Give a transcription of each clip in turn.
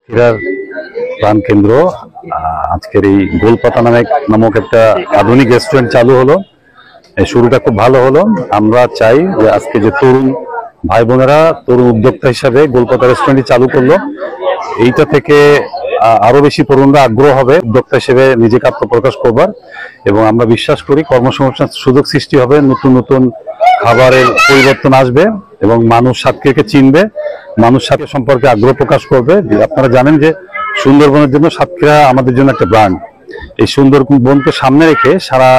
সাতক্ষীরার প্রাণ কেন্দ্র আজকের এই গোলপাতা নামক একটা আধুনিক রেস্টুরেন্ট চালু হলো। এই শুরুটা খুব ভালো হলো। আমরা চাই যে আজকে যে তরুণ ভাই বোনেরা তরুণ উদ্যোক্তা হিসাবে গোলপাতা রেস্টুরেন্টটি চালু করলো, এইটা থেকে আরো বেশি তরুণরা আগ্রহ হবে উদ্যোক্তা হিসেবে নিজেকে আত্মপ্রকাশ করবার, এবং আমরা বিশ্বাস করি কর্মসংস্থান সুযোগ সৃষ্টি হবে, নতুন নতুন খাবারের পরিবর্তন আসবে এবং মানুষ সাতক্ষীরাকে চিনবে, মানুষ সাতক্ষীরা সম্পর্কে আগ্রহ প্রকাশ করবে। আপনারা জানেন যে সুন্দরবনের জন্য সাতক্ষীরা আমাদের জন্য একটা ব্র্যান্ড। এই সুন্দরবনকে সামনে রেখে সারা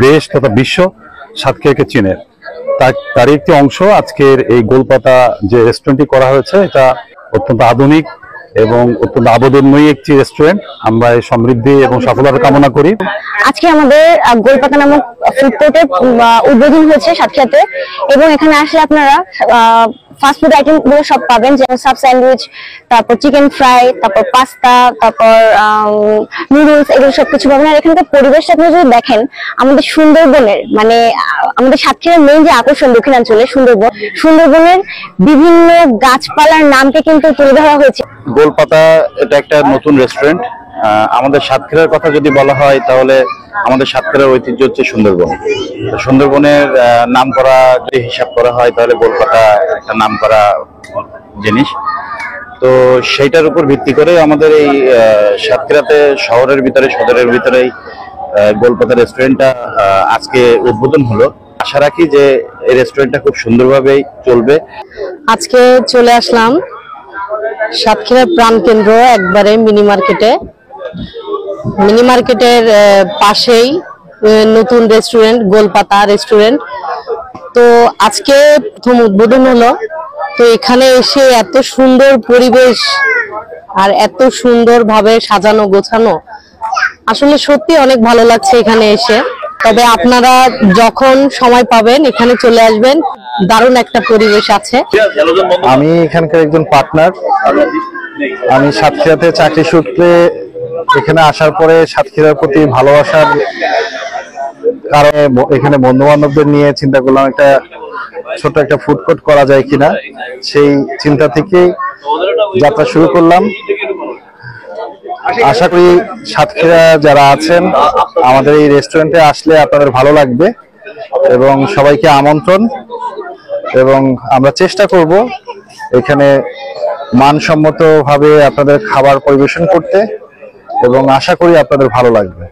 দেশ তথা বিশ্ব সাতক্ষীরাকে চিনে। তারই একটি অংশ আজকের এই গোলপাতা যে রেস্টুরেন্টটি করা হয়েছে। এটা অত্যন্ত আধুনিক এবং অত্যন্ত আবেদনময়ী একটি রেস্টুরেন্ট। আমরা এই সমৃদ্ধি এবং সফলতা কামনা করি। আজকে আমাদের গোলপাতা নামক ফুড কোর্টের উদ্বোধন হয়েছে সাতক্ষীরাতে, এবং এখানে আসলে আপনারা ফাস্ট ফুড আইটেম গুলো সব পাবেন, যেমন সাব স্যান্ডউইচ, তারপর চিকেন ফ্রাই, তারপর পাস্তা, তারপর নুডলস, এগুলো সবকিছু পাবেন। আর এখানকার পরিবেশটা আপনি যদি দেখেন, আমাদের সুন্দরবনের মানে আমাদের সাতক্ষীরার মেইন যে আকর্ষণ দক্ষিণাঞ্চলে সুন্দরবনের বিভিন্ন গাছপালার নামকে কিন্তু তুলে ধরা হয়েছে। গোলপাতা এটা একটা নতুন রেস্টুরেন্ট। আমাদের সাতক্ষীরার কথা যদি বলা হয় তাহলে আমাদের সাতক্ষীরার ঐতিহ্য হচ্ছে সুন্দরবন। সুন্দরবনের নাম করা যদি হিসাব করা হয় তাহলে গোলপাতা একটা নাম করা জিনিস। তো সেইটার উপর ভিত্তি করে আমাদের এই সাতক্ষীরাতে শহরের ভিতরে সদরের ভিতরেই গোলপাতা রেস্টুরেন্টটা আজকে উদ্বোধন হলো। আশা রাখি যে এই রেস্টুরেন্টটা খুব সুন্দরভাবেই চলবে। আজকে চলে আসলাম সাতক্ষীরার প্রাণ কেন্দ্র একবারে মিনি মার্কেটের পাশেই নতুন রেস্টুরেন্ট গোলপাতা রেস্টুরেন্ট। তো আজকে প্রথম উদ্বোধন হলো। তো এখানে এসে এত সুন্দর পরিবেশ আর এত সুন্দর ভাবে সাজানো গোছানো, আসলে সত্যি অনেক ভালো লাগছে এখানে এসে। তবে আপনারা যখন সময় পাবেন এখানে চলে আসবেন, দারুণ একটা পরিবেশ আছে। আমি এখানকার একজন পার্টনার। আমি সাতক্ষীরাতে চাকরি সূত্রে এখানে আসার পরে সাতক্ষীরার প্রতি ভালোবাসার কারণে এখানে বন্ধু বান্ধবদের নিয়ে চিন্তা করলাম একটা ছোট একটা ফুড কোর্ট করা যায় কিনা। সেই চিন্তা থেকেই যাত্রা শুরু করলাম। আশা করি সাতক্ষীরা যারা আছেন আমাদের এই রেস্টুরেন্টে আসলে আপনাদের ভালো লাগবে, এবং সবাইকে আমন্ত্রণ। এবং আমরা চেষ্টা করব এখানে মানসম্মতভাবে আপনাদের খাবার পরিবেশন করতে, এবং আশা করি আপনাদের ভালো লাগবে।